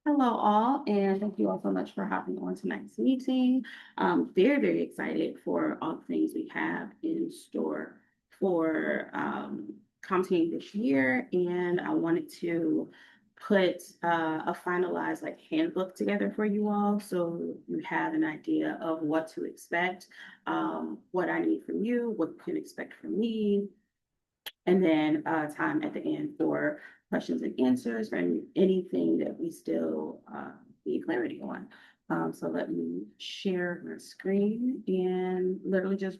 Hello, all, and thank you all so much for hopping on tonight's meeting. Very, very excited for all the things we have in store for ComTeam this year, and I wanted to put a finalized handbook together for you all, so you have an idea of what to expect, what I need from you, what you can expect from me, and then time at the end for questions and answers and anything that we still need clarity on. So let me share my screen and literally just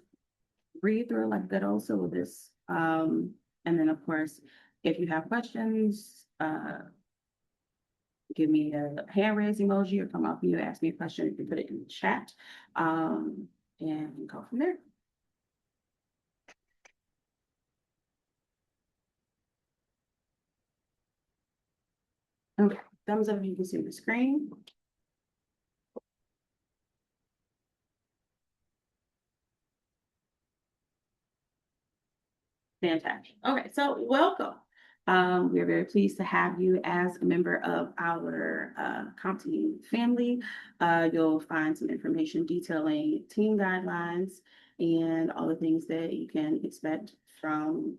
read through like good old syllabus. And then, of course, if you have questions, give me a hand raise emoji or come up and you ask me a question. You can put it in the chat and go from there. Okay, thumbs up if you can see the screen. Fantastic. Okay, so welcome. We are very pleased to have you as a member of our comp team family. You'll find some information detailing team guidelines and all the things that you can expect from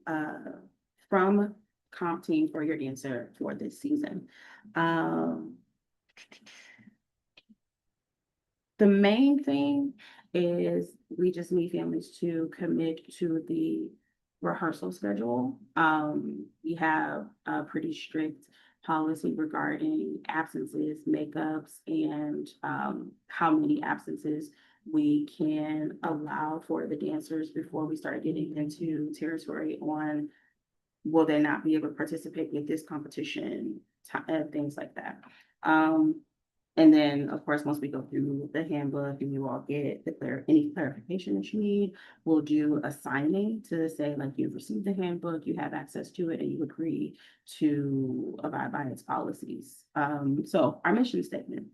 comp team for your dancer for this season. Um, the main thing is we just need families to commit to the rehearsal schedule. We have a pretty strict policy regarding absences, makeups, and how many absences we can allow for the dancers before we start getting into territory on will they not be able to participate with this competition, things like that. Um, and then, of course, once we go through the handbook and you all get any clarification that you need, we'll do a signing to say, like, you've received the handbook, you have access to it, and you agree to abide by its policies. So our mission statement.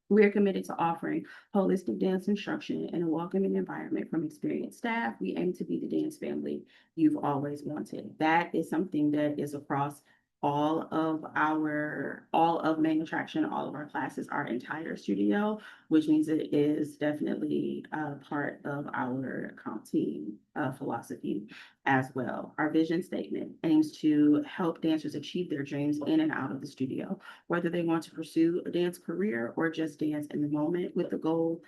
We are committed to offering holistic dance instruction in a welcoming environment from experienced staff. We aim to be the dance family you've always wanted. That is something that is across all of main attraction, all of our classes, our entire studio, which means it is definitely part of our comp team philosophy as well. Our vision statement aims to help dancers achieve their dreams in and out of the studio, whether they want to pursue a dance career or just dance in the moment, with the goal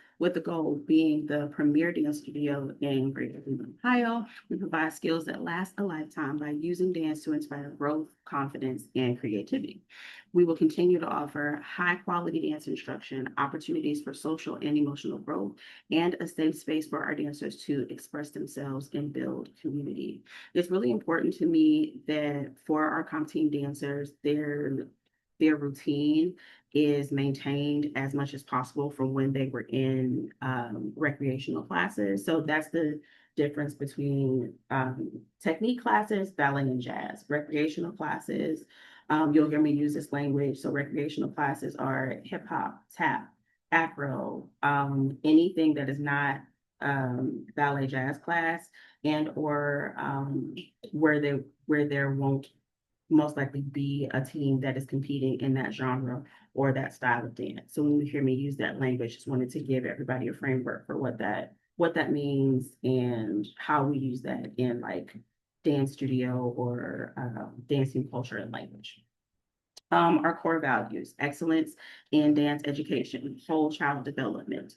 being the premier dance studio in Greater Cleveland, Ohio. We provide skills that last a lifetime by using dance to inspire growth, confidence, and creativity. We will continue to offer high quality dance instruction, opportunities for social and emotional growth, and a safe space for our dancers to express themselves and build community. It's really important to me that for our comp team dancers, their routine is maintained as much as possible from when they were in recreational classes. So that's the difference between technique classes, ballet, and jazz. Recreational classes, you'll hear me use this language. So recreational classes are hip hop, tap, Afro, anything that is not ballet jazz class and or where there won't most likely be a team that is competing in that genre or that style of dance. So when you hear me use that language, just wanted to give everybody a framework for what that means and how we use that in like dance studio or dancing culture and language. Our core values: excellence in dance education, whole child development,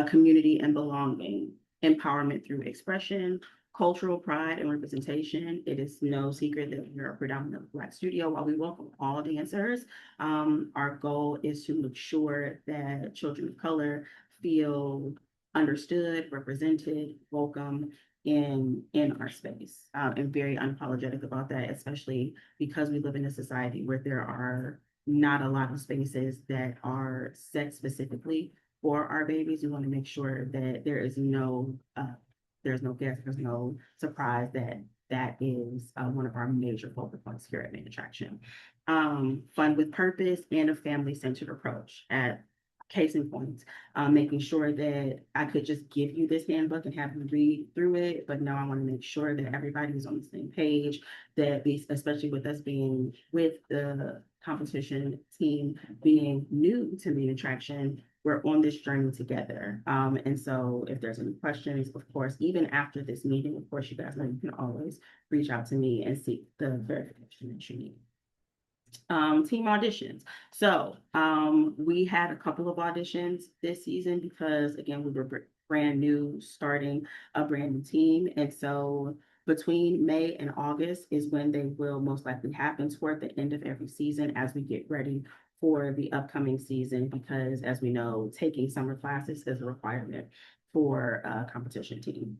community and belonging, empowerment through expression, cultural pride and representation. It is no secret that we're a predominantly Black studio. While we welcome all dancers, our goal is to make sure that children of color feel understood, represented, welcome in our space. I'm very unapologetic about that, especially because we live in a society where there are not a lot of spaces that are set specifically for our babies. We want to make sure that there's no guess, there's no surprise that that is one of our major focal points here at Main Attraction. Fun with purpose and a family-centered approach. At case in point, making sure that I could just give you this handbook and have you read through it, but no, I want to make sure that everybody is on the same page, that we, especially with us being with the competition team being new to Main Attraction, we're on this journey together. And so if there's any questions, of course, even after this meeting, of course, you guys know you can always reach out to me and seek the verification that you need. Team auditions. So we had a couple of auditions this season because again, we were brand new, starting a brand new team. And so between May and August is when they will most likely happen toward the end of every season as we get ready for the upcoming season, because as we know, taking summer classes is a requirement for a competition team.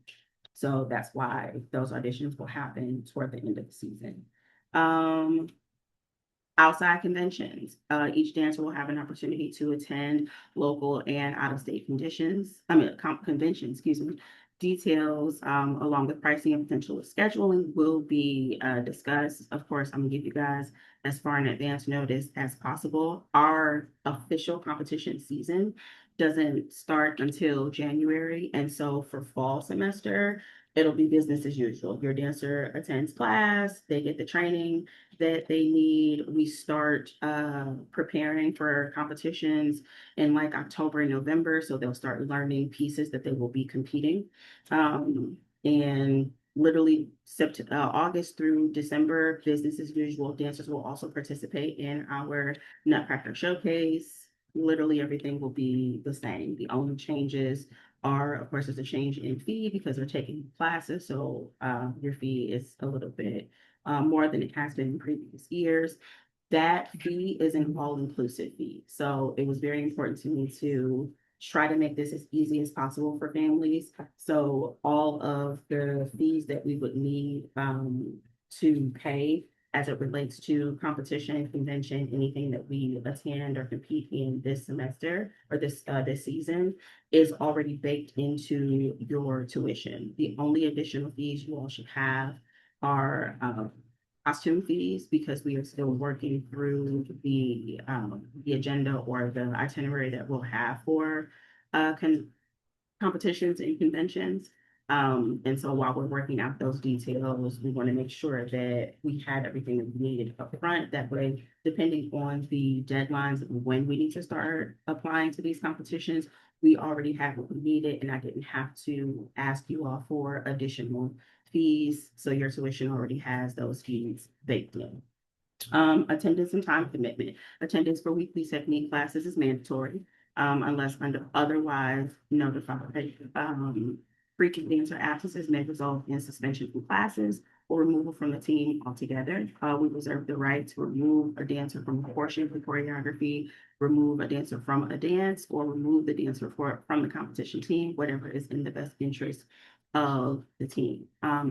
So that's why those auditions will happen toward the end of the season. Um, Outside conventions. Each dancer will have an opportunity to attend local and out-of-state conventions, excuse me. Details, along with pricing and potential scheduling will be discussed. Of course, I'm gonna give you guys as far in advance notice as possible. Our official competition season doesn't start until January, and so for fall semester, it'll be business as usual. Your dancer attends class, they get the training that they need. We start preparing for competitions in like October and November. So they'll start learning pieces that they will be competing. And literally August through December, business as usual. Dancers will also participate in our Nutcracker Showcase. Literally everything will be the same. The only changes are, of course, there's a change in fee because they're taking classes. So your fee is a little bit more than it has been in previous years. That fee is an all-inclusive fee. So it was very important to me to try to make this as easy as possible for families. So all of the fees that we would need to pay as it relates to competition, convention, anything that we attend or compete in this semester or this season is already baked into your tuition. The only additional fees you all should have are costume fees, because we are still working through the agenda or the itinerary that we'll have for competitions and conventions. And so while we're working out those details, we want to make sure that we had everything that we needed up front. That way, depending on the deadlines of when we need to start applying to these competitions, we already have what we needed, and I didn't have to ask you all for additional fees. So your tuition already has those fees baked in. Attendance and time commitment. Attendance for weekly technique classes is mandatory, unless otherwise notified. Frequent dancer absences may result in suspension from classes or removal from the team altogether. We reserve the right to remove a dancer from a portion of the choreography, remove a dancer from a dance, or remove the dancer from the competition team, whatever is in the best interest of the team.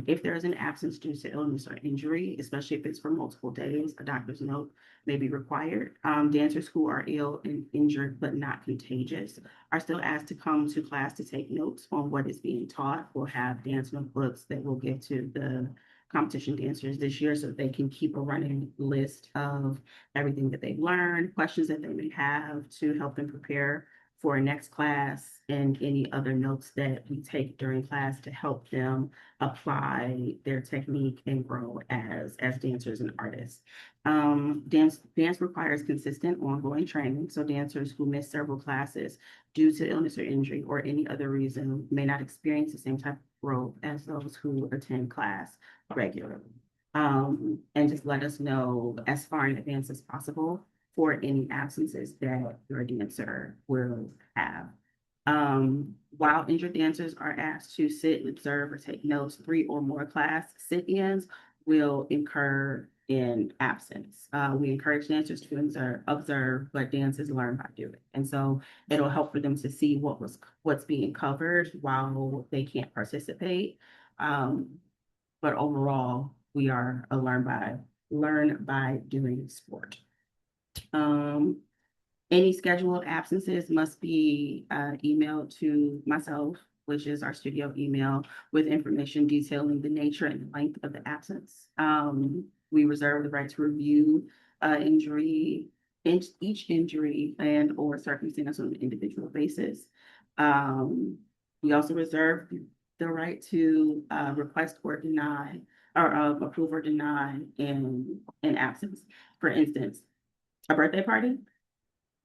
If there is an absence due to illness or injury, especially if it's for multiple days, a doctor's note may be required. Dancers who are ill and injured but not contagious are still asked to come to class to take notes on what is being taught. We'll have dance notebooks that we'll give to the competition dancers this year so that they can keep a running list of everything that they've learned, questions that they may have to help them prepare for next class, and any other notes that we take during class to help them apply their technique and grow as dancers and artists. Dance requires consistent ongoing training. So dancers who miss several classes due to illness or injury or any other reason may not experience the same type of growth as those who attend class regularly. And just let us know as far in advance as possible for any absences that your dancer will have. While injured dancers are asked to sit, observe, or take notes, 3 or more class sit-ins will incur in absence. We encourage dancers to observe, but dancers learn by doing. And so it'll help for them to see what's being covered while they can't participate. But overall, we are a learn by doing sport. Any scheduled absences must be emailed to myself, which is our studio email, with information detailing the nature and length of the absence. We reserve the right to review each injury and or circumstance on an individual basis. We also reserve the right to request or deny or approve or deny in absence. For instance, A birthday party,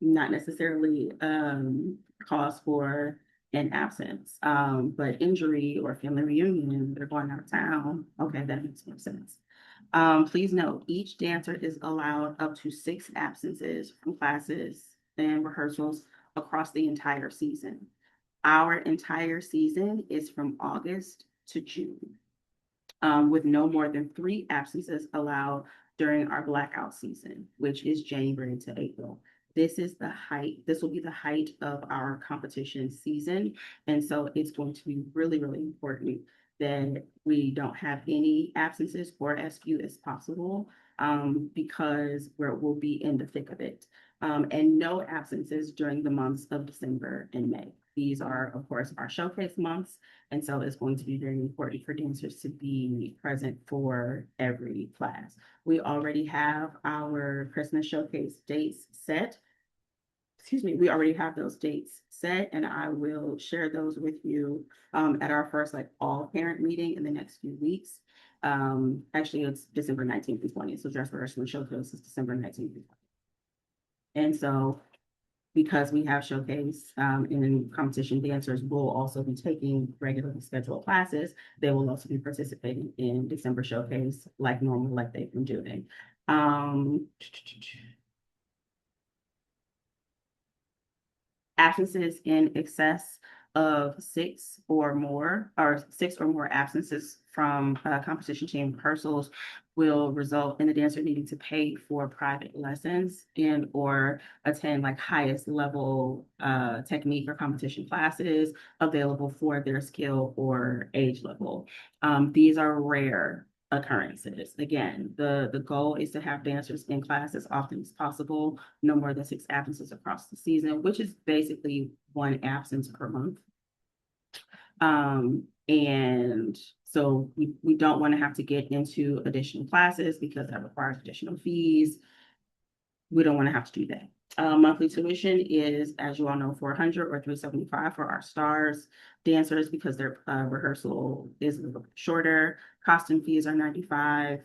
not necessarily cause for an absence, but injury or family reunion, they're going out of town. Okay, that makes more sense. Please note, each dancer is allowed up to 6 absences from classes and rehearsals across the entire season. Our entire season is from August to June, with no more than 3 absences allowed during our blackout season, which is January to April. This will be the height of our competition season. And so it's going to be really, really important that we don't have any absences or as few as possible, because we'll be in the thick of it. And no absences during the months of December and May. These are, of course, our showcase months. And so it's going to be very important for dancers to be present for every class. We already have our Christmas showcase dates set. Excuse me, we already have those dates set, and I will share those with you at our first like all parent meeting in the next few weeks. Actually, it's December 19th and 20th. So dress rehearsal and showcase is December 19th and 20th. And so because we have showcase and competition dancers will also be taking regularly scheduled classes. They will also be participating in December showcase like normal, like they've been doing. Absences in excess of 6 or more absences from competition team rehearsals will result in the dancer needing to pay for private lessons and or attend like highest level technique or competition classes available for their skill or age level. These are rare occurrences. Again, the goal is to have dancers in class as often as possible, no more than 6 absences across the season, which is basically 1 absence per month. And so we don't want to have to get into additional classes because that requires additional fees. We don't want to have to do that. Monthly tuition is, as you all know, 400 or 375 for our stars dancers because their rehearsal is a little bit shorter. Costume fees are 95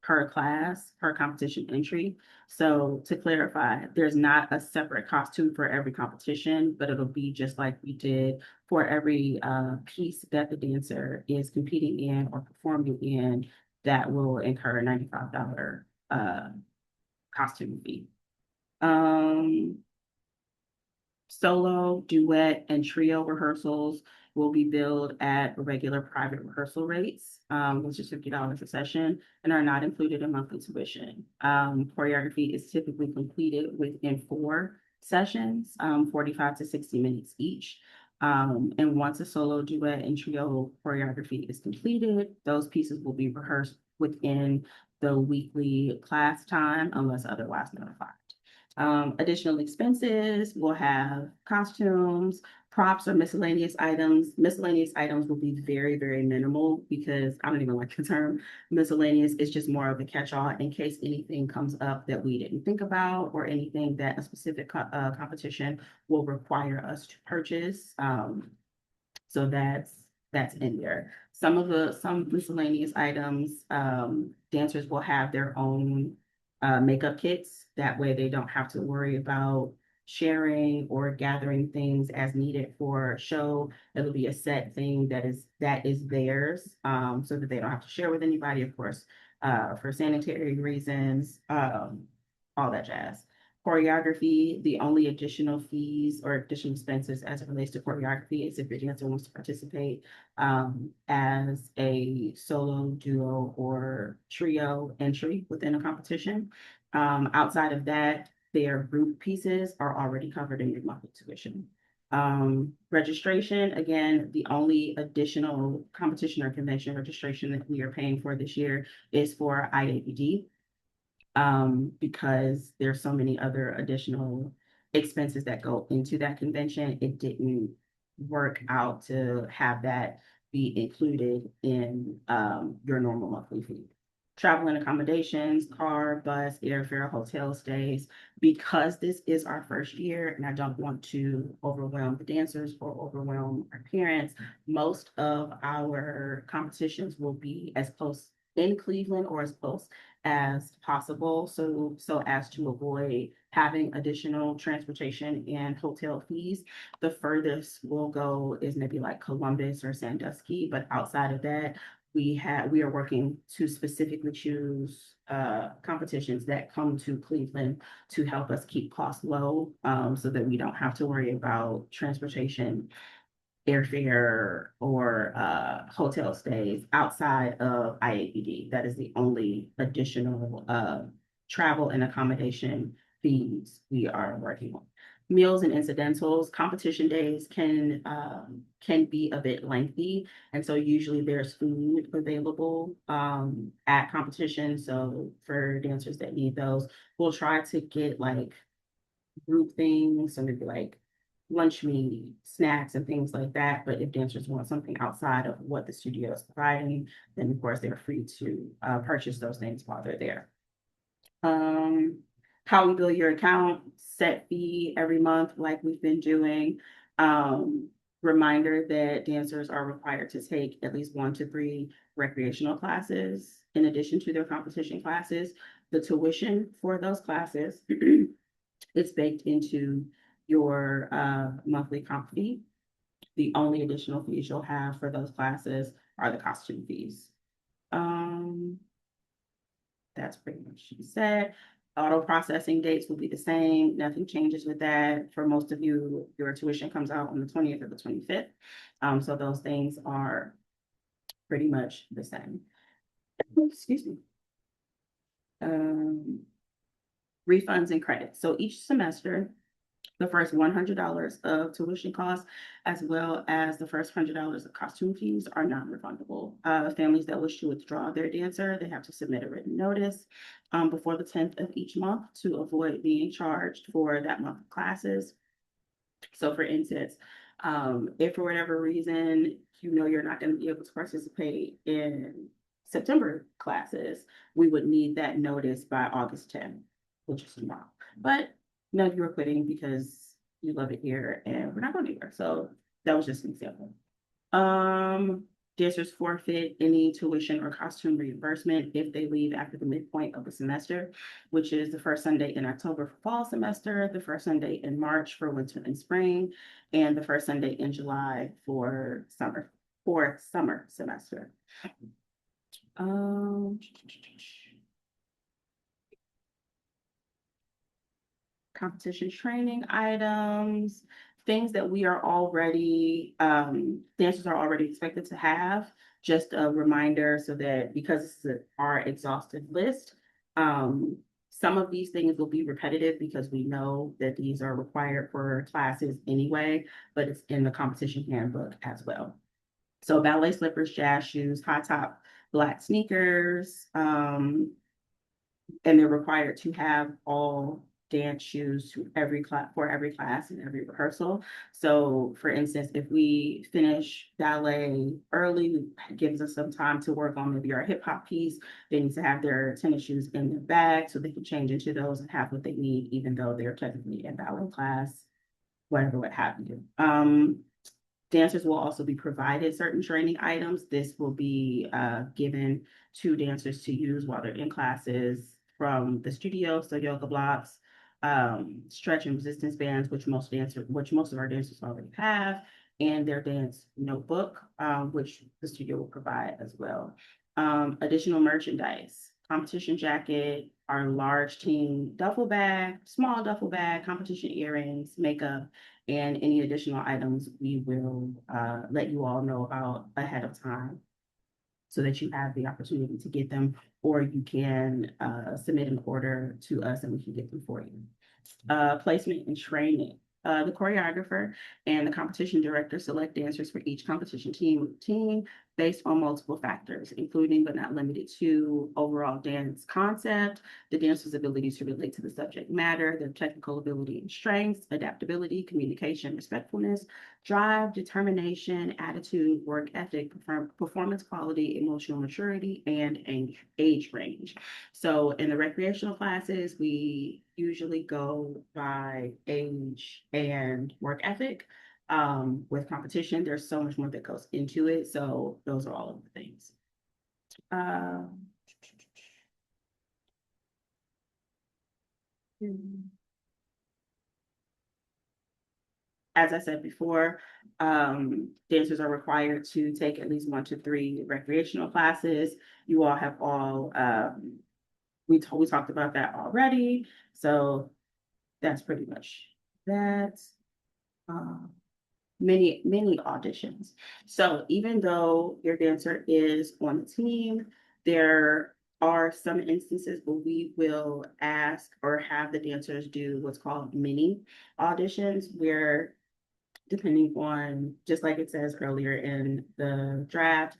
per class, per competition entry. So to clarify, there's not a separate costume for every competition, but it'll be just like we did for every piece that the dancer is competing in or performing in that will incur a $95 costume fee. Um, Solo, duet, and trio rehearsals will be billed at regular private rehearsal rates, which is $50 a session, and are not included in monthly tuition. Choreography is typically completed within 4 sessions, 45 to 60 minutes each. And once a solo, duet, and trio choreography is completed, those pieces will be rehearsed within the weekly class time unless otherwise notified. Additional expenses will have costumes, props, or miscellaneous items. Miscellaneous items will be very, very minimal because I don't even like the term miscellaneous. It's just more of a catch-all in case anything comes up that we didn't think about or anything that a specific competition will require us to purchase. So that's in there. Some miscellaneous items, dancers will have their own makeup kits. That way they don't have to worry about sharing or gathering things as needed for a show. It'll be a set thing that is theirs, so that they don't have to share with anybody, of course, for sanitary reasons, all that jazz. Choreography, the only additional fees or additional expenses as it relates to choreography is if your dancer wants to participate as a solo, duo, or trio entry within a competition. Outside of that, their group pieces are already covered in your monthly tuition. Registration, again, the only additional competition or convention registration that we are paying for this year is for IABD, because there's so many other additional expenses that go into that convention. It didn't work out to have that be included in your normal monthly fee. Travel and accommodations, car, bus, airfare, hotel stays. Because this is our first year, and I don't want to overwhelm the dancers or overwhelm our parents, most of our competitions will be as close in Cleveland or as close as possible, so as to avoid having additional transportation and hotel fees. The furthest we'll go is maybe like Columbus or Sandusky, but outside of that, we are working to specifically choose competitions that come to Cleveland to help us keep costs low, so that we don't have to worry about transportation, airfare, or hotel stays outside of IAPD. That is the only additional travel and accommodation fees we are working on. Meals and incidentals, competition days can be a bit lengthy, and so usually there's food available at competition. So for dancers that need those, we'll try to get like group things, so maybe like lunch meat, snacks, and things like that. But if dancers want something outside of what the studio is providing, then of course they're free to purchase those things while they're there. Um, how we bill your account, set fee every month, like we've been doing. Um, Reminder that dancers are required to take at least 1 to 3 recreational classes in addition to their competition classes. The tuition for those classes it's baked into your monthly comp fee. The only additional fees you'll have for those classes are the costume fees. Um, that's pretty much said. Auto processing dates will be the same. Nothing changes with that. For most of you, your tuition comes out on the 20th or the 25th. So those things are pretty much the same. Excuse me. Um, Refunds and credits. So each semester, the first $100 of tuition costs, as well as the first $100 of costume fees, are non-refundable. Families that wish to withdraw their dancer, they have to submit a written notice before the 10th of each month to avoid being charged for that month of classes. So for instance, if for whatever reason, you know you're not going to be able to participate in September classes, we would need that notice by August 10th, which is tomorrow. But none of you are quitting because you love it here and we're not going anywhere. So that was just an example. Um, Dancers forfeit any tuition or costume reimbursement if they leave after the midpoint of the semester, which is the first Sunday in October for fall semester, the first Sunday in March for winter and spring, and the first Sunday in July for summer semester. Um, Competition training items, things that we are already, dancers are already expected to have. Just a reminder so that because this is our exhaustive list, some of these things will be repetitive because we know that these are required for classes anyway, but it's in the competition handbook as well. So ballet slippers, jazz shoes, high top black sneakers, and they're required to have all dance shoes to every class for every class and every rehearsal. So for instance, if we finish ballet early, it gives us some time to work on maybe our hip hop piece. They need to have their tennis shoes in their bag so they can change into those and have what they need, even though they're technically in ballet class, whatever, what have you. Dancers will also be provided certain training items. This will be given to dancers to use while they're in classes from the studio, so yoga blocks, stretch and resistance bands, which most of our dancers already have, and their dance notebook, which the studio will provide as well. Additional merchandise, competition jacket, our large team duffel bag, small duffel bag, competition earrings, makeup, and any additional items we will let you all know about ahead of time so that you have the opportunity to get them, or you can submit an order to us and we can get them for you. Placement and training. The choreographer and the competition director select dancers for each competition team based on multiple factors, including but not limited to overall dance concept, the dancer's ability to relate to the subject matter, their technical ability and strengths, adaptability, communication, respectfulness, drive, determination, attitude, work ethic, performance quality, emotional maturity, and age range. So in the recreational classes, we usually go by age and work ethic. With competition, there's so much more that goes into it. So those are all of the things. Um, As I said before, dancers are required to take at least 1 to 3 recreational classes. You all have all, we talked about that already. So that's pretty much that. Um, many auditions. So even though your dancer is on the team, there are some instances where we will ask or have the dancers do what's called mini auditions, where depending on, just like it says earlier in the draft,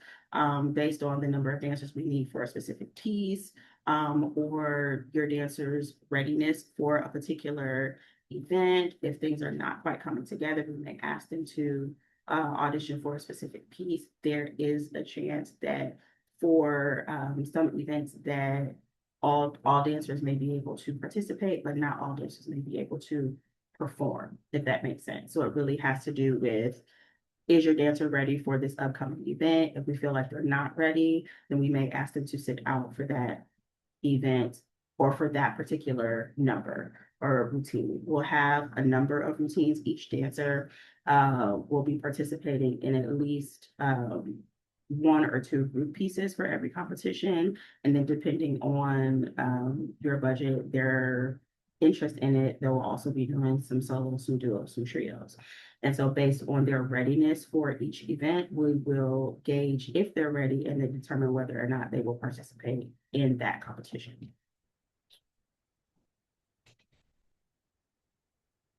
based on the number of dancers we need for a specific piece, or your dancer's readiness for a particular event. If things are not quite coming together, we may ask them to audition for a specific piece. There is a chance that for some events that all dancers may be able to participate, but not all dancers may be able to perform, if that makes sense. So it really has to do with, is your dancer ready for this upcoming event? If we feel like they're not ready, then we may ask them to sit out for that event or for that particular number or routine. We'll have a number of routines. Each dancer will be participating in at least 1 or 2 group pieces for every competition. And then depending on your budget, their interest in it, they will also be doing some solos, some duos, some trios. And so based on their readiness for each event, we will gauge if they're ready and then determine whether or not they will participate in that competition.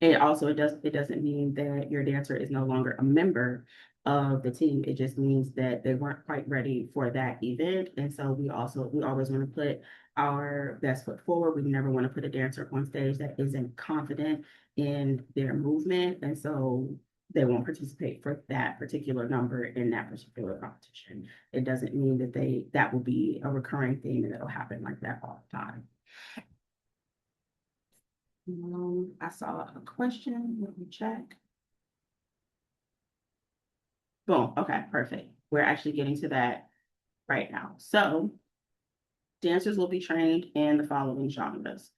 And also it doesn't mean that your dancer is no longer a member of the team. It just means that they weren't quite ready for that event. And so we always want to put our best foot forward. We never want to put a dancer on stage that isn't confident in their movement. And so they won't participate for that particular number in that particular competition. It doesn't mean that that will be a recurring theme and it'll happen like that all the time. I saw a question. Let me check. Boom. Okay, perfect. We're actually getting to that right now. So dancers will be trained in the following genres: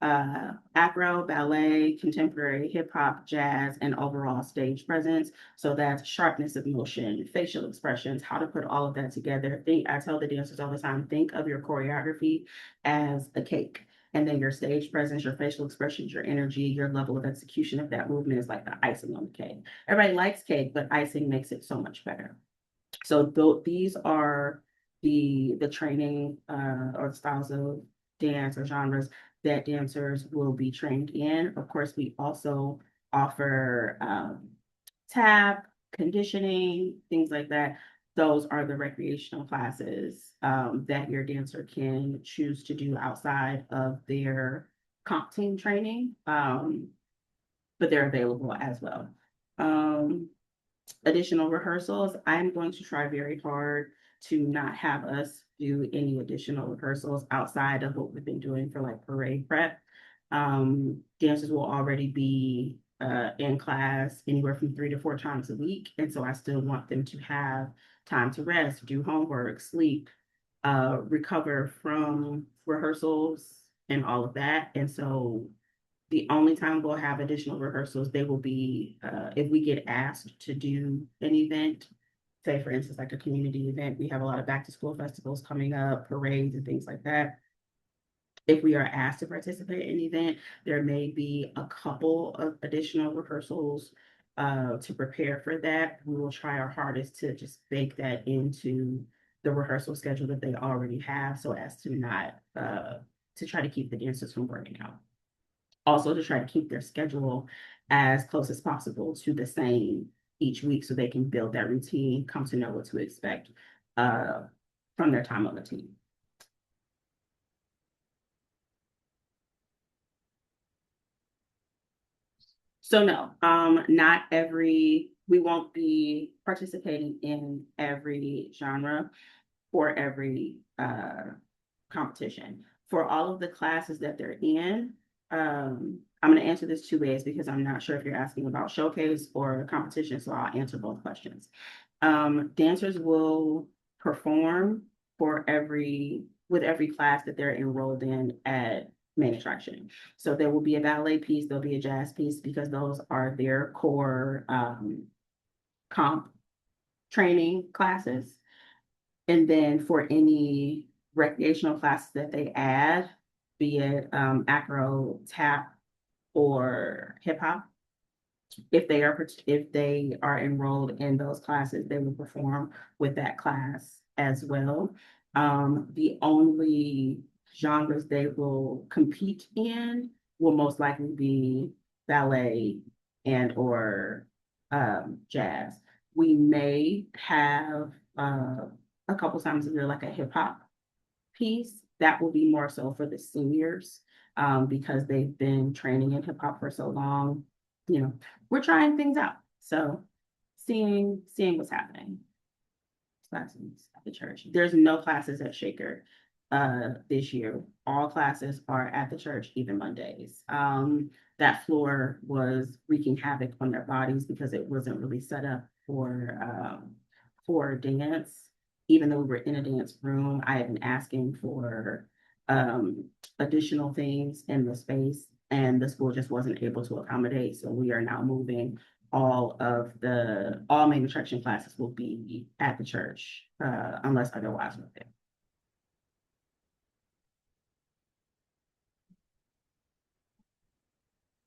acro, ballet, contemporary, hip hop, jazz, and overall stage presence. So that's sharpness of motion, facial expressions, how to put all of that together. I tell the dancers all the time, think of your choreography as a cake. And then your stage presence, your facial expressions, your energy, your level of execution of that movement is like the icing on the cake. Everybody likes cake, but icing makes it so much better. So these are the training or styles of dance or genres that dancers will be trained in. Of course, we also offer tap, conditioning, things like that. Those are the recreational classes that your dancer can choose to do outside of their comp team training, but they're available as well. Um, Additional rehearsals, I'm going to try very hard to not have us do any additional rehearsals outside of what we've been doing for like parade prep. Dancers will already be in class anywhere from 3 to 4 times a week. And so I still want them to have time to rest, do homework, sleep, recover from rehearsals and all of that. And so the only time we'll have additional rehearsals, they will be if we get asked to do an event, say for instance, like a community event. We have a lot of back to school festivals coming up, parades and things like that. If we are asked to participate in an event, there may be a couple of additional rehearsals to prepare for that. We will try our hardest to just bake that into the rehearsal schedule that they already have so as to not to try to keep the dancers from burning out. Also to try to keep their schedule as close as possible to the same each week so they can build that routine, come to know what to expect uh, from their time on the team. So no, not we won't be participating in every genre for every competition. For all of the classes that they're in, I'm going to answer this 2 ways because I'm not sure if you're asking about showcase or competition, so I'll answer both questions. Dancers will perform with every class that they're enrolled in at main attraction. So there will be a ballet piece, there'll be a jazz piece because those are their core comp training classes. And then for any recreational classes that they add, be it acro, tap, or hip hop, if they are enrolled in those classes, they will perform with that class as well. The only genres they will compete in will most likely be ballet and or jazz. We may have a couple times a year like a hip hop piece that will be more so for the seniors because they've been training in hip hop for so long. You know, we're trying things out. So seeing what's happening. Classes at the church. There's no classes at Shaker this year. All classes are at the church, even Mondays. That floor was wreaking havoc on their bodies because it wasn't really set up for dance. Even though we were in a dance room, I had been asking for additional things in the space, and the school just wasn't able to accommodate. So we are now moving all main attraction classes will be at the church, unless otherwise noted.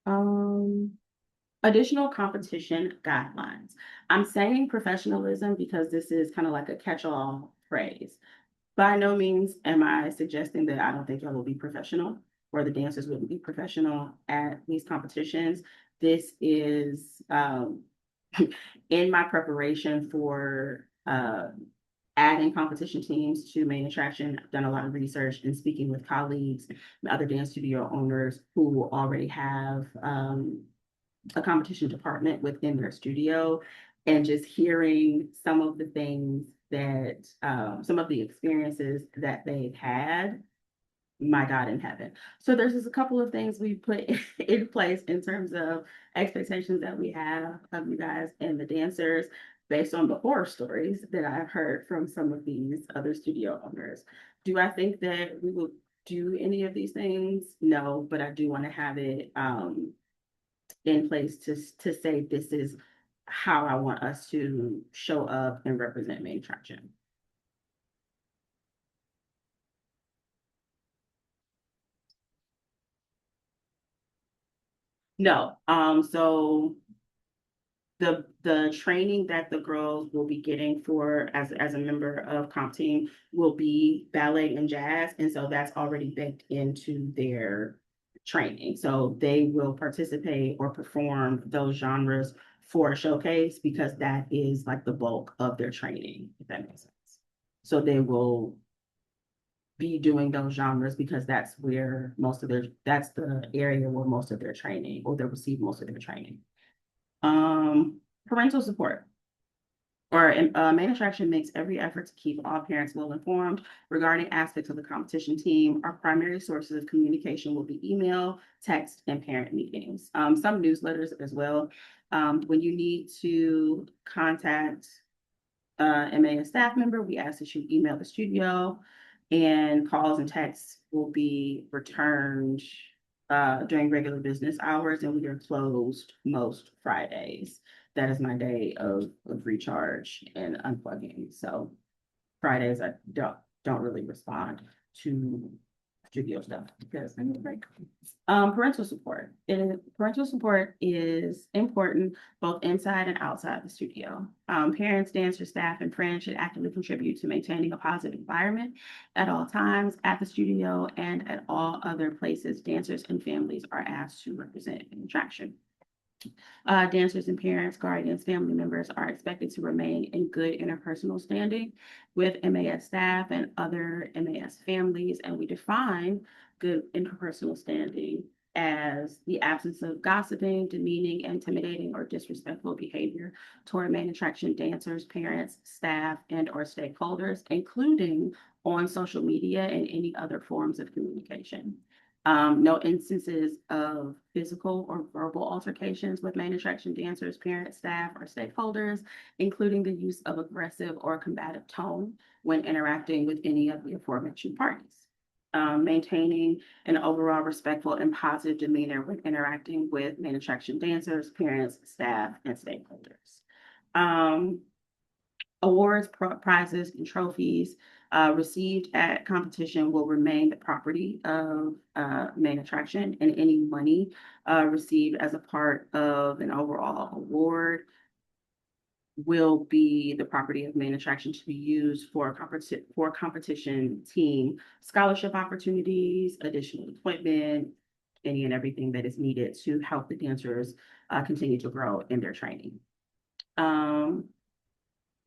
Um, Additional competition guidelines. I'm saying professionalism because this is kind of like a catch-all phrase. By no means am I suggesting that I don't think y'all will be professional or the dancers wouldn't be professional at these competitions. This is in my preparation for adding competition teams to main attraction. I've done a lot of research and speaking with colleagues, and other dance studio owners who already have a competition department within their studio, and just hearing some of the things that some of the experiences that they've had, my God in heaven. So there's just a couple of things we put in place in terms of expectations that we have of you guys and the dancers based on the horror stories that I've heard from some of these other studio owners. Do I think that we will do any of these things? No, but I do want to have it in place to say this is how I want us to show up and represent main attraction. No, so the training that the girls will be getting for as a member of comp team will be ballet and jazz, and so that's already baked into their training. So they will participate or perform those genres for a showcase because that is like the bulk of their training, if that makes sense. So they will be doing those genres because that's the area where most of their training or they receive most of their training. Parental support or main attraction makes every effort to keep all parents well informed regarding aspects of the competition team. Our primary sources of communication will be email, text, and parent meetings. Some newsletters as well. When you need to contact MAS staff member, we ask that you email the studio, and calls and texts will be returned during regular business hours, and we are closed most Fridays. That is my day of recharge and unplugging. So Fridays I don't really respond to studio stuff because I need a break. Parental support. Parental support is important both inside and outside the studio. Parents, dancers, staff, and friends should actively contribute to maintaining a positive environment at all times at the studio and at all other places dancers and families are asked to represent an attraction. Dancers and parents, guardians, family members are expected to remain in good interpersonal standing with MAS staff and other MAS families, and we define good interpersonal standing as the absence of gossiping, demeaning, intimidating, or disrespectful behavior toward main attraction dancers, parents, staff, and or stakeholders, including on social media and any other forms of communication. No instances of physical or verbal altercations with main attraction dancers, parents, staff, or stakeholders, including the use of aggressive or combative tone when interacting with any of the aforementioned parties. Maintaining an overall respectful and positive demeanor when interacting with main attraction dancers, parents, staff, and stakeholders. Um, Awards, prizes, and trophies received at competition will remain the property of main attraction, and any money received as a part of an overall award will be the property of main attraction to be used for competition team scholarship opportunities, additional equipment, any and everything that is needed to help the dancers continue to grow in their training. Um,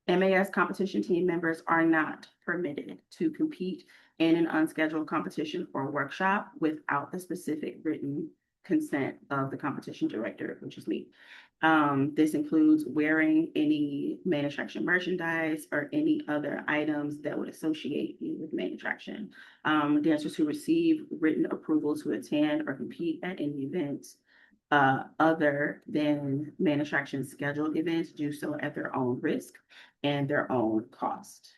MAS competition team members are not permitted to compete in an unscheduled competition or workshop without the specific written consent of the competition director, which is me. This includes wearing any main attraction merchandise or any other items that would associate you with main attraction. Dancers who receive written approval to attend or compete at any events other than main attraction scheduled events do so at their own risk and their own cost.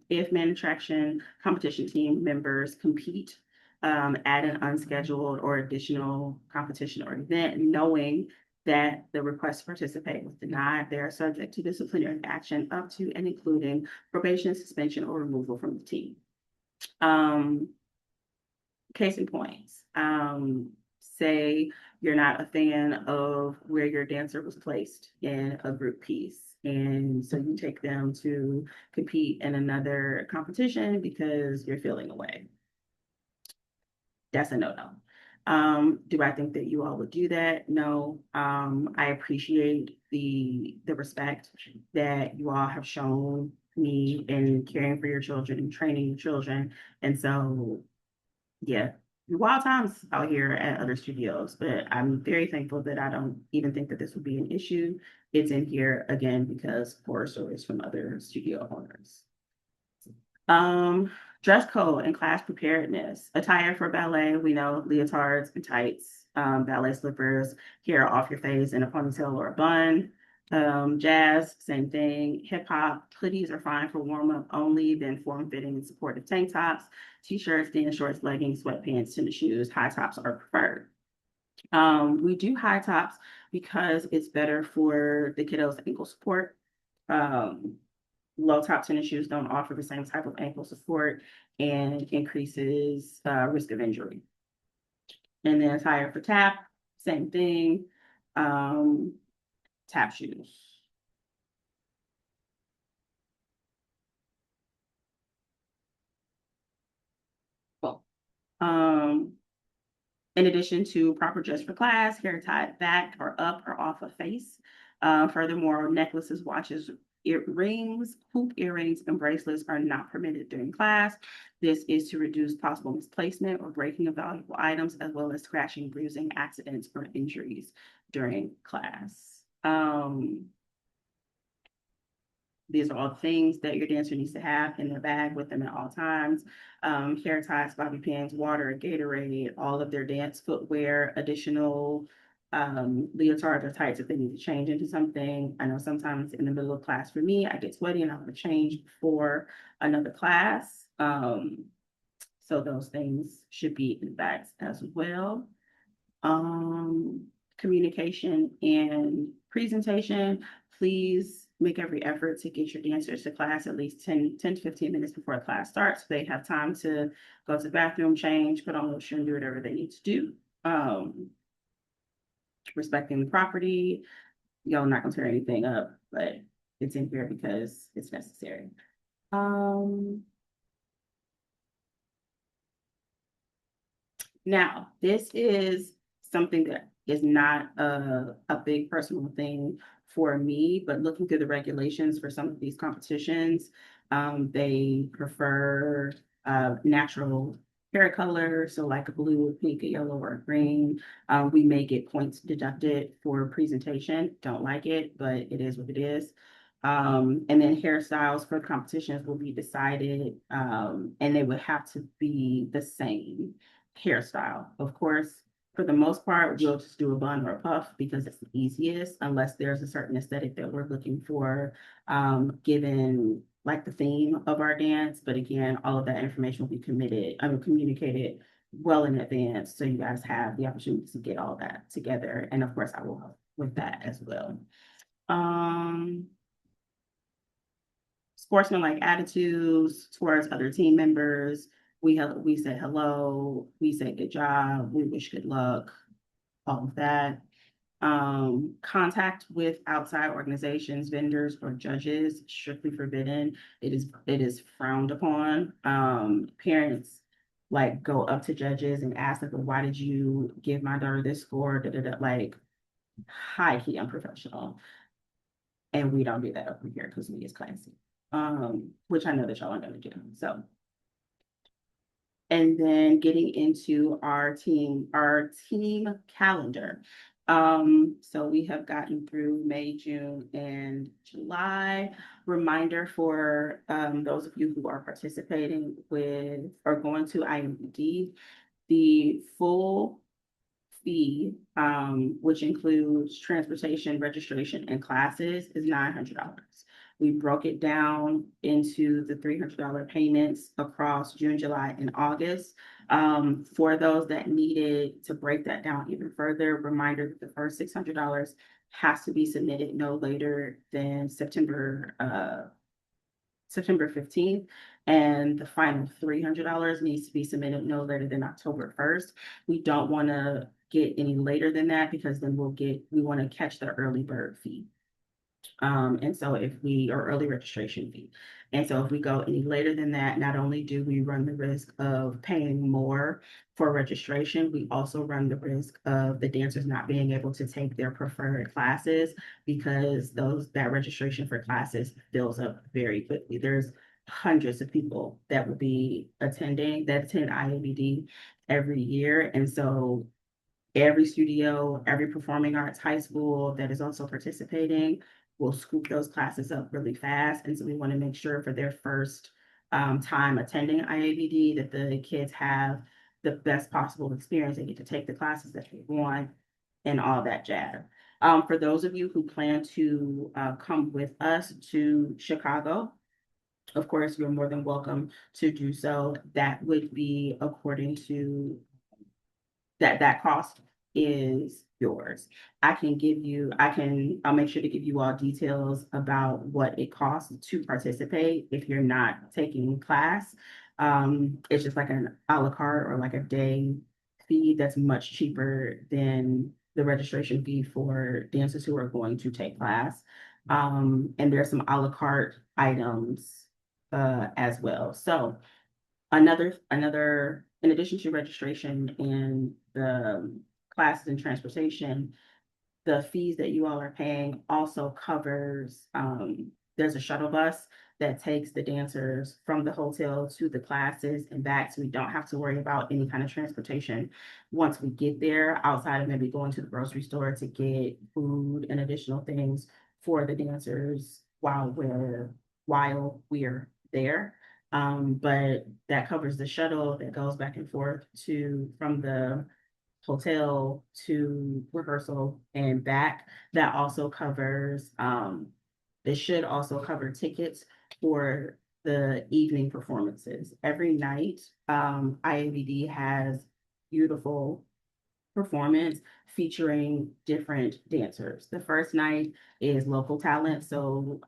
If main attraction competition team members compete at an unscheduled or additional competition or event, knowing that the request to participate was denied, they are subject to disciplinary action up to and including probation, suspension, or removal from the team. Case in points. Say you're not a fan of where your dancer was placed in a group piece. And so you take them to compete in another competition because you're feeling away. That's a no-no. Do I think that you all would do that? No. I appreciate the respect that you all have shown me in caring for your children and training your children. And so yeah, wild times out here at other studios, but I'm very thankful that I don't even think that this would be an issue. It's in here again because horror stories from other studio owners. Um, Dress code and class preparedness. Attire for ballet, we know leotards and tights, ballet slippers, hair off your face in a ponytail or a bun. Jazz, same thing. Hip hop, hoodies are fine for warm up only, then form fitting and supportive tank tops, t-shirts, dance shorts, leggings, sweatpants, tennis shoes. High tops are preferred. We do high tops because it's better for the kiddos' ankle support. Um, Low top tennis shoes don't offer the same type of ankle support and increases risk of injury. And then attire for tap, same thing. Um, Tap shoes. Well, um, in addition to proper dress for class, hair tied back or up or off a face. Furthermore, necklaces, watches, earrings, hoop earrings, and bracelets are not permitted during class. This is to reduce possible misplacement or breaking of valuable items, as well as scratching, bruising, accidents, or injuries during class. These are all things that your dancer needs to have in their bag with them at all times. Hair ties, bobby pins, water, Gatorade, all of their dance footwear, additional leotards or tights if they need to change into something. I know sometimes in the middle of class for me, I get sweaty and I want to change before another class. So those things should be in the bags as well. Um, Communication and presentation. Please make every effort to get your dancers to class at least 10 to 15 minutes before class starts. So they have time to go to the bathroom, change, put on lotion, and do whatever they need to do. Respecting the property. Y'all not gonna tear anything up, but it's in here because it's necessary. Um, Now, this is something that is not a big personal thing for me, but looking through the regulations for some of these competitions, they prefer natural hair color, so like a blue, a pink, a yellow, or a green. We may get points deducted for presentation. Don't like it, but it is what it is. And then hairstyles for competitions will be decided, and they would have to be the same hairstyle. Of course, For the most part, we'll just do a bun or a puff because it's the easiest, unless there's a certain aesthetic that we're looking for, given like the theme of our dance. But again, all of that information will be communicated well in advance, so you guys have the opportunity to get all that together. And of course, I will help with that as well. Um, Sportsmanlike attitudes towards other team members. We say hello, we say good job, we wish good luck, all of that. Contact with outside organizations, vendors, or judges strictly forbidden. It is frowned upon. Parents like go up to judges and ask like, well, why did you give my daughter this score? Da, da, da. Like high key unprofessional. And we don't do that over here because we is classy. Which I know that y'all are gonna do. So, and then getting into our team calendar. So we have gotten through May, June, and July. Reminder for those of you who are participating with or going to IMBD, the full fee, which includes transportation, registration, and classes, is $900. We broke it down into the $300 payments across June, July, and August. For those that needed to break that down even further, reminder that the first $600 has to be submitted no later than September 15th, and the final $300 needs to be submitted no later than October 1st. We don't want to get any later than that because then we want to catch the early bird fee. And so if we, or early registration fee. And so if we go any later than that, not only do we run the risk of paying more for registration, we also run the risk of the dancers not being able to take their preferred classes because that registration for classes fills up very quickly. There's hundreds of people that will be attending, that attend IABD every year. And so every studio, every performing arts high school that is also participating will scoop those classes up really fast. And so we want to make sure for their first time attending IABD that the kids have the best possible experience. They get to take the classes that they want and all that jazz. For those of you who plan to come with us to Chicago, of course, you're more than welcome to do so. That would be according to that cost is yours. I'll make sure to give you all details about what it costs to participate if you're not taking class. It's just like an a la carte or like a day fee that's much cheaper than the registration fee for dancers who are going to take class. And there's some a la carte items as well. So in addition to registration and the classes and transportation, the fees that you all are paying also covers, there's a shuttle bus that takes the dancers from the hotel to the classes and back, so we don't have to worry about any kind of transportation once we get there, outside of maybe going to the grocery store to get food and additional things for the dancers while we're there. But that covers the shuttle that goes back and forth from the hotel to rehearsal and back. That also covers, it should also cover tickets for the evening performances. Every night, IABD has beautiful performance featuring different dancers. The first night is local talent, so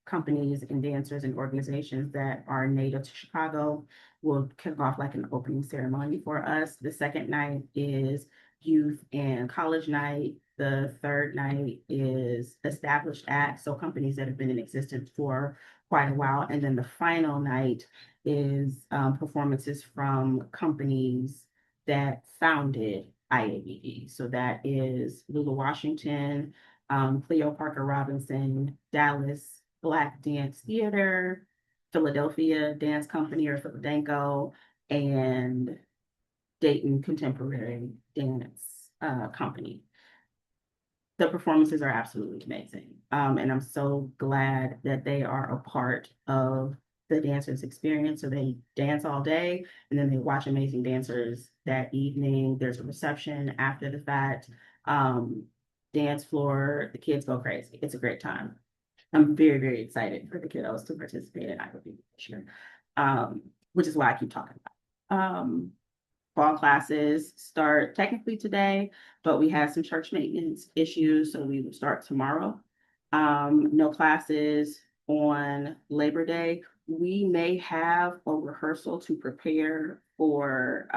companies and dancers and organizations that are native to Chicago will kick off like an opening ceremony for us. The second night is youth and college night. The third night is established acts, so companies that have been in existence for quite a while. And then the final night is performances from companies that founded IABD. So that is Lula Washington, Cleo Parker Robinson, Dallas Black Dance Theater, Philadelphia Dance Company or Philadanco, and Dayton Contemporary Dance Company. The performances are absolutely amazing. And I'm so glad that they are a part of the dancers experience. So they dance all day and then they watch amazing dancers that evening. There's a reception after the fact, dance floor, the kids go crazy. It's a great time. I'm very, very excited for the kiddos to participate in IOB this year, which is why I keep talking about. Fall classes start technically today, but we had some church maintenance issues, so we will start tomorrow. No classes on Labor Day. We may have a rehearsal to prepare for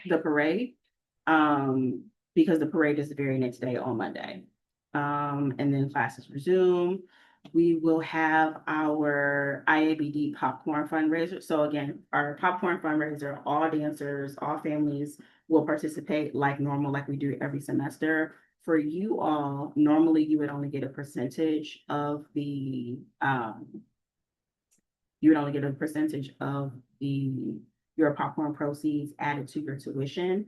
the parade, because the parade is the very next day on Monday. And then classes resume. We will have our IABD popcorn fundraiser. So again, our popcorn fundraiser, all dancers, all families will participate like normal, like we do every semester. For you all, normally you would only get a percentage of the you would only get a percentage of the your popcorn proceeds added to your tuition.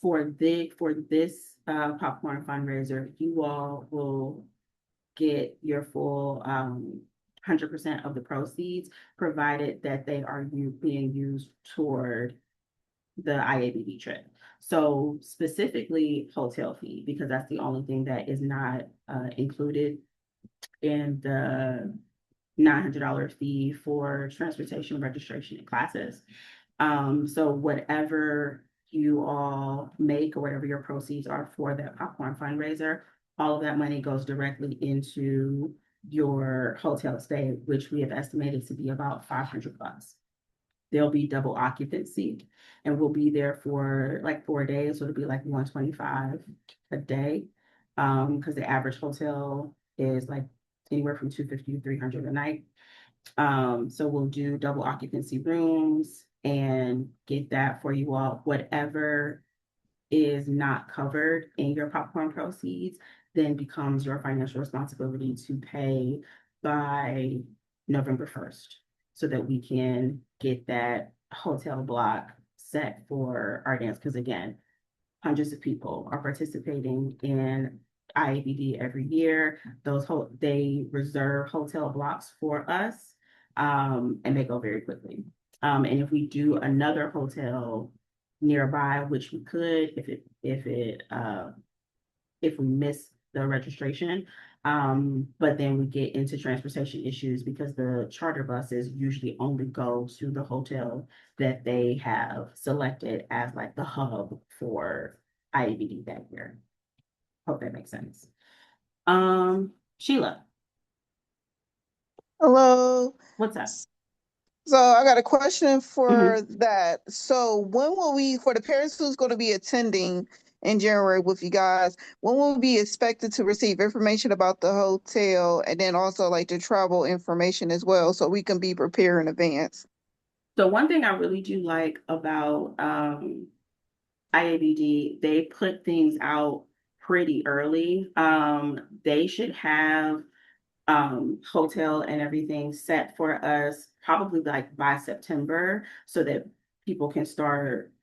For this popcorn fundraiser, you all will get your full 100% of the proceeds, provided that they are being used toward the IABD trip. So specifically hotel fee, because that's the only thing that is not included in the $900 fee for transportation, registration, and classes. So whatever you all make or whatever your proceeds are for that popcorn fundraiser, all of that money goes directly into your hotel stay, which we have estimated to be about $500. There'll be double occupancy, and we'll be there for like 4 days, so it'll be like 125 a day. Because the average hotel is like anywhere from 250 to 300 a night. So we'll do double occupancy rooms and get that for you all. Whatever is not covered in your popcorn proceeds then becomes your financial responsibility to pay by November 1st, so that we can get that hotel block set for our dance. Because again, hundreds of people are participating in IABD every year. They reserve hotel blocks for us, and they go very quickly. And if we do another hotel nearby, which we could, if we miss the registration, but then we get into transportation issues because the charter buses usually only go to the hotel that they have selected as like the hub for IABD that year. Hope that makes sense. Sheila, Hello. what's up? So I got a question Mhm. for that. So when will we, for the parents who's going to be attending in January with you guys, when will we be expected to receive information about the hotel and then also like the travel information as well, so we can be prepared in advance? So one thing I really do like about IABD, they put things out pretty early. They should have hotel and everything set for us probably like by September, so that people can start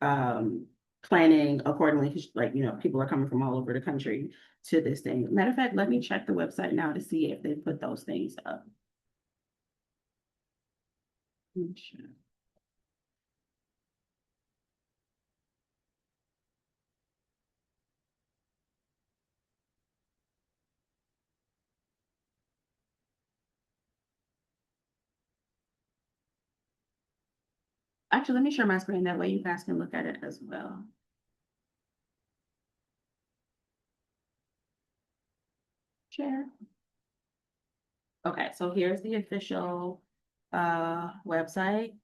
planning accordingly. 'Cause, like, people are coming from all over the country to this thing. Matter of fact, let me check the website now to see if they put those things up. Sure. Actually, let me share my screen. That way you guys can look at it as well. Share. Okay, so here's the official website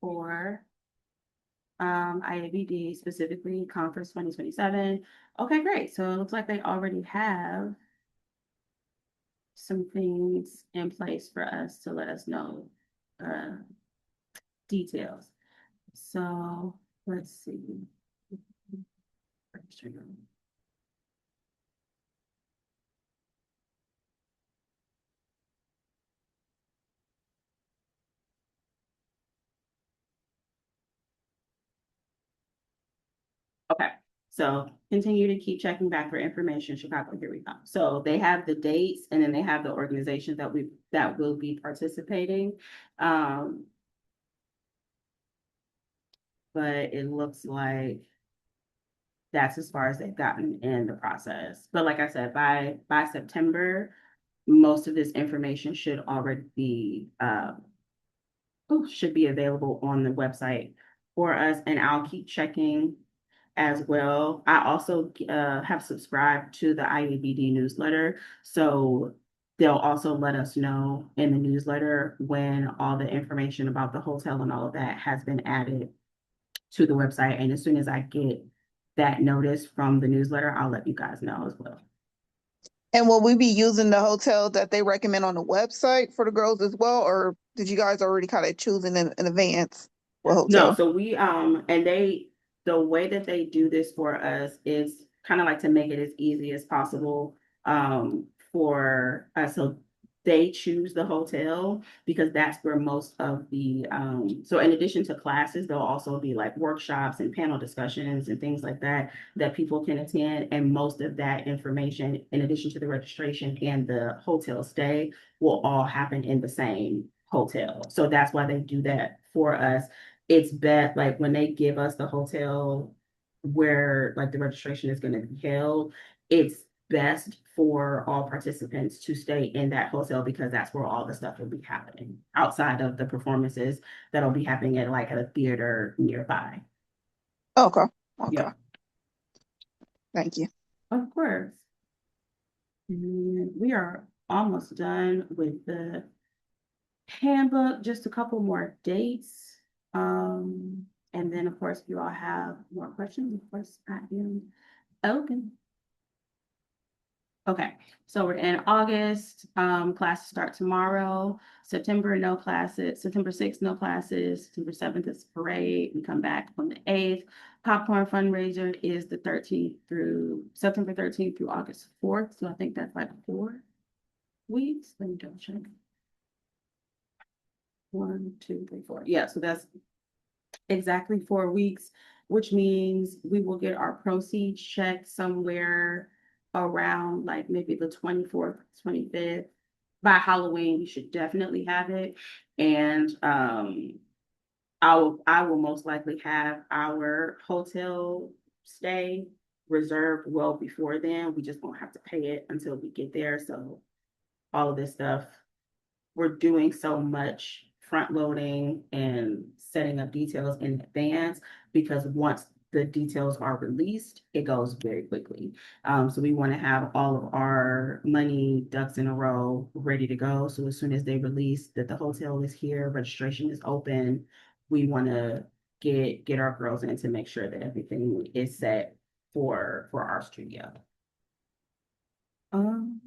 for IABD, specifically Conference 2027. Okay, great. So it looks like they already have some things in place for us to let us know uh, details. So let's see. Okay. So continue to keep checking back for information. Chicago, here we go. So they have the dates and then they have the organizations that will be participating. Um, but it looks like that's as far as they've gotten in the process. But like I said, by September, most of this information should be available on the website for us, and I'll keep checking as well. I also have subscribed to the IABD newsletter, so they'll also let us know in the newsletter when all the information about the hotel and all of that has been added to the website. And as soon as I get that notice from the newsletter, I'll let you guys know as well. And will we be using the hotel that they recommend on the website for the girls as well, or did you guys already kind of choose in advance what No, hotel? so the way that they do this for us is kind of like to make it as easy as possible for us. So they choose the hotel because that's where most of the so in addition to classes, there'll also be like workshops and panel discussions and things like that that people can attend. And most of that information, in addition to the registration and the hotel stay, will all happen in the same hotel. So that's why they do that for us. It's best like when they give us the hotel where like the registration is going to be held, it's best for all participants to stay in that hotel because that's where all the stuff will be happening outside of the performances that'll be happening at a theater nearby. Okay. Okay. Yep, Thank you. of course. And we are almost done with the handbook, just a couple more dates. And then of course, if you all have more questions, of course, I am open. Okay, so we're in August. Classes start tomorrow. September, no classes. September 6th, no classes. September 7th is parade. We come back on the 8th. Popcorn fundraiser is the 13th through September 13th through August 4th. So I think that's like 4 weeks. Let me double check. 1, 2, 3, 4. Yeah, so that's exactly 4 weeks, which means we will get our proceeds checked somewhere around like maybe the 24th, 25th. By Halloween, we should definitely have it. And I will most likely have our hotel stay reserved well before then. We just won't have to pay it until we get there. So all of this stuff we're doing so much front loading and setting up details in advance because once the details are released, it goes very quickly. So we want to have all of our money ducks in a row ready to go. So as soon as they release that the hotel is here, registration is open, we want to get our girls in to make sure that everything is set for our studio. Um,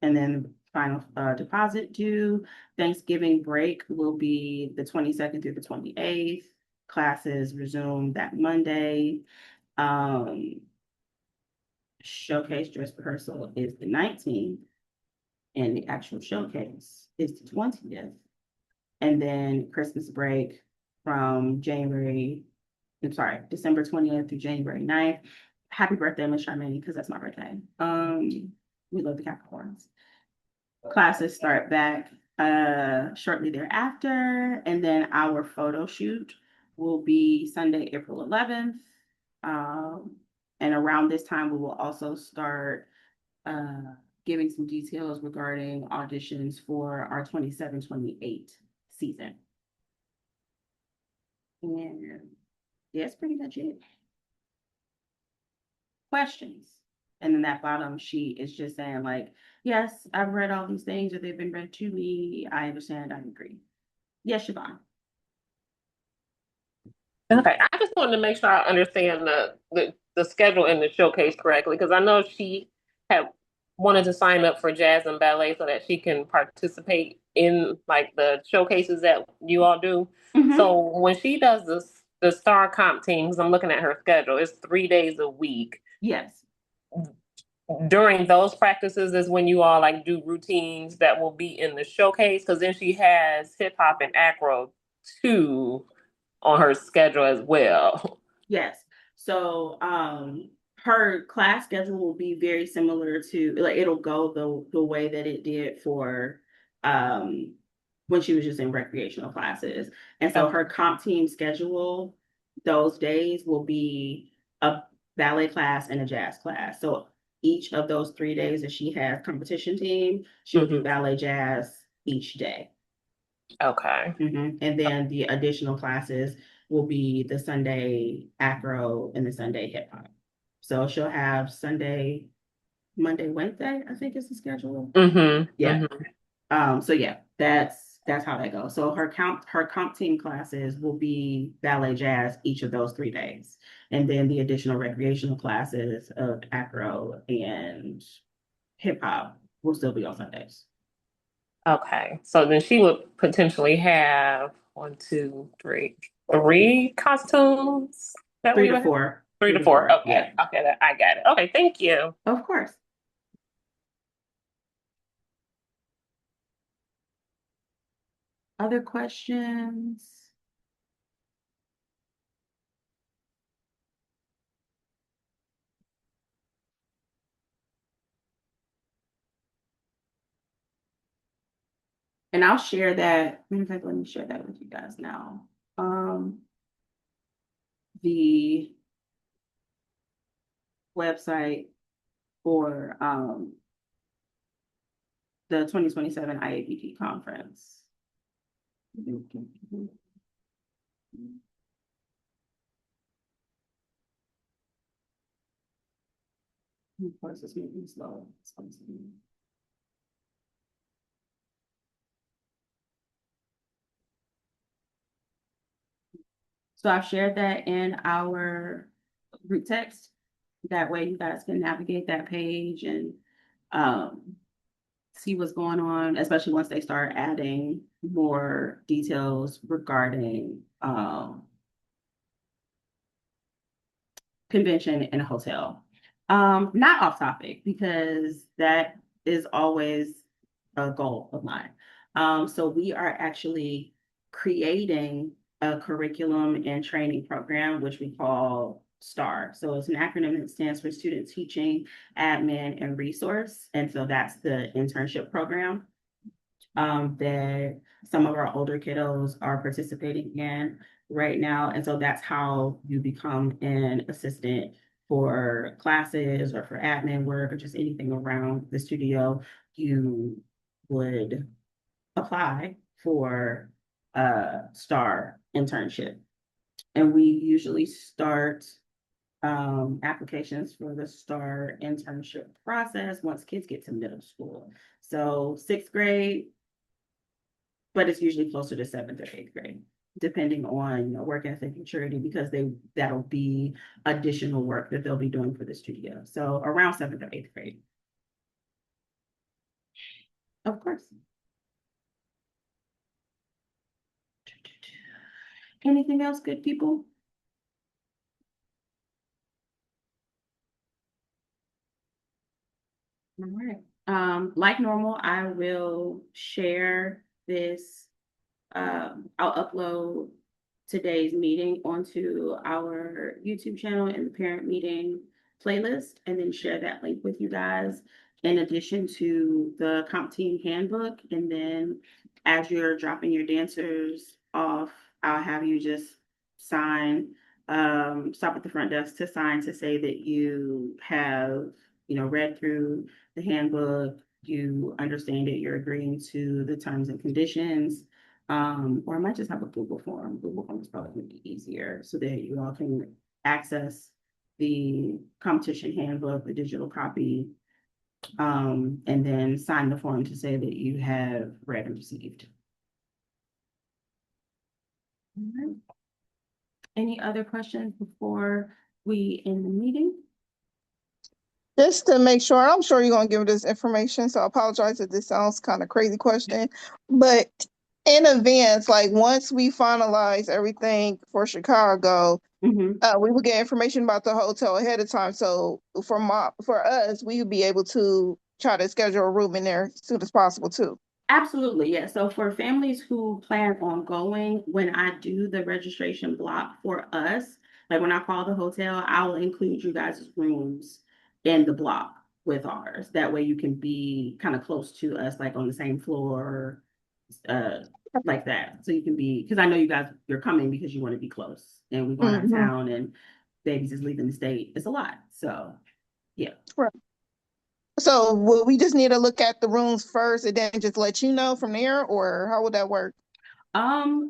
And then final deposit due. Thanksgiving break will be the 22nd through the 28th. Classes resume that Monday. Um, Showcase dress rehearsal is the 19th, and the actual showcase is the 20th. And then Christmas break from December 20th through January 9th. Happy birthday, Miss Charmaine, because that's my birthday. We love the Capricorns. Classes start back shortly thereafter, and then our photo shoot will be Sunday, April 11th. Um, and around this time, we will also start uh, giving some details regarding auditions for our 27-28 season. And that's pretty much it. Questions? And then that bottom sheet is just saying like, yes, I've read all these things or they've been read to me. I understand, I agree. Yes, Siobhan. Okay, I just wanted to make sure I understand the schedule and the showcase correctly because I know she had wanted to sign up for jazz and ballet so that she can participate in like the showcases that you all do. Mm-hmm. So when she does the star comp teams, I'm looking at her schedule. It's 3 days a week. Yes. During those practices is when you all like do routines that will be in the showcase because then she has hip hop and acro too on her schedule as well. Yes. So, her class schedule will be very similar to, like, it'll go the way that it did for, um, when she was just in recreational classes. And so her comp team schedule, those days will be a ballet class and a jazz class. So each of those 3 days that she has competition team, she'll do ballet jazz each day. Okay. And then the additional classes will be the Sunday acro and the Sunday hip hop. So she'll have Sunday, Monday, Wednesday, I think is the schedule. Yeah. So yeah, that's how that goes. So her comp team classes will be ballet jazz each of those 3 days. And then the additional recreational classes of acro and hip hop will still be on Sundays. Okay. So then she would potentially have one, two, three costumes that Three we to would have? four. Three to four. Okay. Yeah. Okay. I got it. Okay. Thank you. Of course. Other questions? And I'll share that. In fact, let me share that with you guys now. The website for the 2027 IABP conference. Of course, it's moving slow. So I've shared that in our group text. That way you guys can navigate that page and see what's going on, especially once they start adding more details regarding convention in a hotel. Not off topic because that is always a goal of mine. So we are actually creating a curriculum and training program, which we call STAR. So it's an acronym that stands for Student Teaching, Admin, and Resource. And so that's the internship program that some of our older kiddos are participating in right now. And so that's how you become an assistant for classes or for admin work or just anything around the studio. You would apply for a STAR internship. And we usually start applications for the STAR internship process once kids get to middle school. So 6th grade, but it's usually closer to 7th or 8th grade, depending on work ethic maturity, because that'll be additional work that they'll be doing for the studio. So around 7th or 8th grade. Of course. Anything else, good people? All right. Like normal, I will share this. I'll upload today's meeting onto our YouTube channel and the parent meeting playlist, and then share that link with you guys in addition to the comp team handbook. And then as you're dropping your dancers off, I'll have you just sign, stop at the front desk to sign to say that you have, read through the handbook, you understand it, you're agreeing to the terms and conditions. Or I might just have a Google form. Google form is probably going to be easier so that you all can access the competition handbook, the digital copy, and then sign the form to say that you have read and received. All right. Any other questions before we end the meeting? Just to make sure, I'm sure you're gonna give this information, so I apologize if this sounds kind of crazy question, but in advance, like once we finalize everything for Chicago, we will get information about the hotel ahead of time. So for us, we would be able to try to schedule a room in there as soon as possible too. Absolutely, yeah. So for families who plan on going, when I do the registration block for us, Like when I call the hotel, I will include you guys' rooms in the block with ours. That way you can be kind of close to us, like on the same floor, uh, like that. So you can be, because I know you guys, you're coming because you want to be close, and we're going out of Mhm. town, and babies is leaving the state. It's a lot. So yeah. Right. So will we just need to look at the rooms first and then just let you know from there, or how would that work?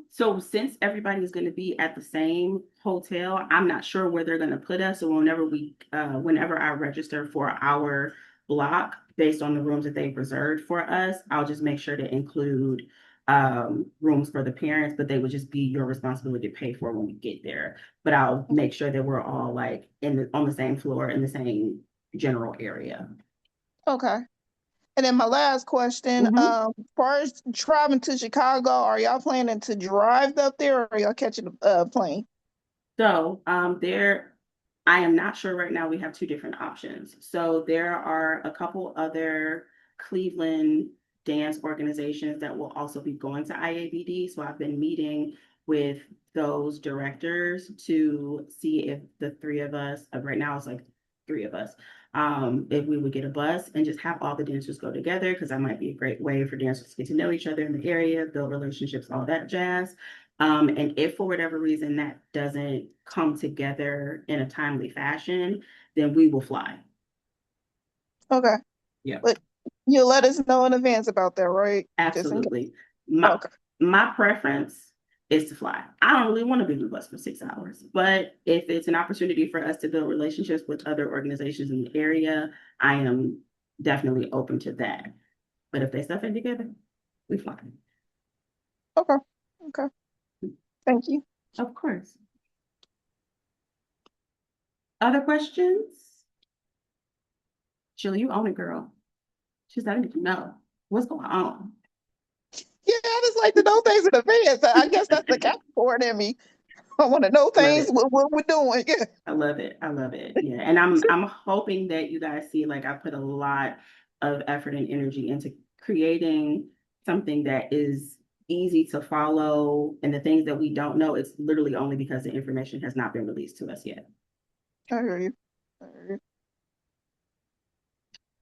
So since everybody is going to be at the same hotel, I'm not sure where they're going to put us. So whenever I register for our block based on the rooms that they've reserved for us, I'll just make sure to include rooms for the parents, but they would just be your responsibility to pay for when we get there. But I'll make sure that we're all like on the same floor in the same general area. Okay. And then my last question, Mhm. as far as traveling to Chicago, are y'all planning to drive up there or are y'all catching a plane? So I am not sure right now. We have two different options. So there are a couple other Cleveland dance organizations that will also be going to IABD. So I've been meeting with those directors to see if the three of us, right now it's like three of us, if we would get a bus and just have all the dancers go together, because that might be a great way for dancers to get to know each other in the area, build relationships, all that jazz. And if for whatever reason that doesn't come together in a timely fashion, then we will fly. Okay. Yeah, But you'll let us know in advance about that, right? Just in case. absolutely. My Okay. my preference is to fly. I don't really want to be on the bus for 6 hours, but if it's an opportunity for us to build relationships with other organizations in the area, I am definitely open to that. But if they stuff it together, we fly. Okay. Okay. Thank you. Of course. Other questions? Jill, you own it, girl. She's not even know what's going on. Yeah, I just like to know things in advance. I guess that's the Capricorn in me. I want to know Love things, it. what we're doing. Yeah. I love it. I love it. Yeah. And I'm hoping that you guys see like I put a lot of effort and energy into creating something that is easy to follow, and the things that we don't know, it's literally only because the information has not been released to us yet. I hear you. I hear you.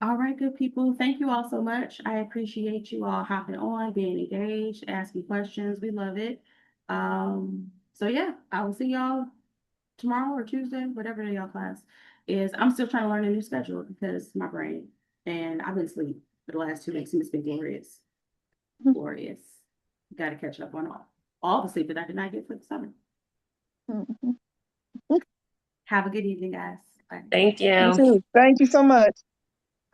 All right, good people. Thank you all so much. I appreciate you all hopping on, being engaged, asking questions. We love it. So yeah, I will see y'all tomorrow or Tuesday, whatever day y'all class is. I'm still trying to learn a new schedule because my brain, and I've been asleep for the last 2 weeks, and it's been glorious, glorious. Got to catch up on all the sleep that I did not get for the summer. Mhm. Have a good evening, guys. Bye. Thank You you. too. Thank you so much.